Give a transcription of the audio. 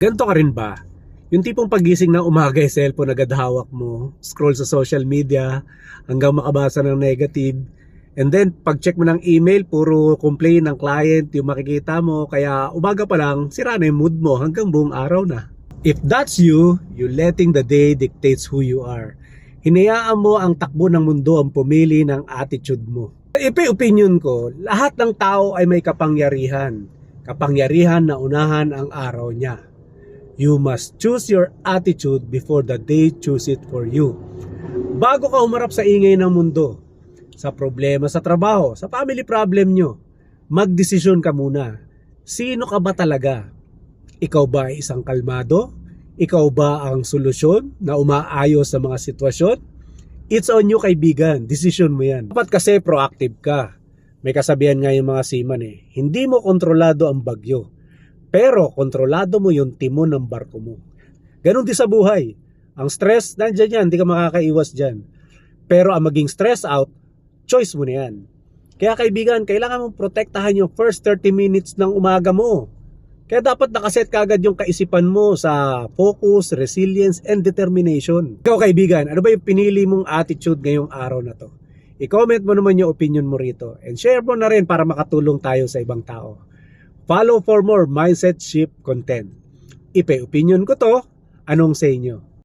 Ganto ka rin ba? Yung tipong pagising ng umaga ay cellphone agad hawak mo, scroll sa social media hanggang makabasa ng negative, and then pag-check mo ng email, puro complain ng client yung makikita mo, kaya umaga pa lang, sira na yung mood mo hanggang buong araw na. If that's you, you're letting the day dictates who you are. Hinayaan mo ang takbo ng mundo ang pumili ng attitude mo. Opinion ko, lahat ng tao ay may kapangyarihan. Kapangyarihan na unahan ang araw niya. You must choose your attitude before the day choose it for you. Bago ka humarap sa ingay ng mundo, sa problema sa trabaho, sa family problem nyo, magdesisyon ka muna. Sino ka ba talaga? Ikaw ba ay isang kalmado? Ikaw ba ang solusyon na umaayos sa mga sitwasyon? It's on you, kaibigan. Desisyon mo yan. Dapat kasi proactive ka. May kasabihan nga yung mga seaman hindi mo kontrolado ang bagyo, pero kontrolado mo yung timon ng barko mo. Ganon din sa buhay. Ang stress, nandiyan yan, hindi ka makakaiwas dyan. Pero ang maging stress out, choice mo na yan. Kaya kaibigan, kailangan mong protektahan yung first 30 minutes ng umaga mo. Kaya dapat nakaset kagad yung kaisipan mo sa focus, resilience, and determination. Ikaw kaibigan, ano ba yung pinili mong attitude ngayong araw na to? I-comment mo naman yung opinion mo rito. And share mo na rin para makatulong tayo sa ibang tao. Follow for more mindset shift content. Opinion ko to, anong sa inyo?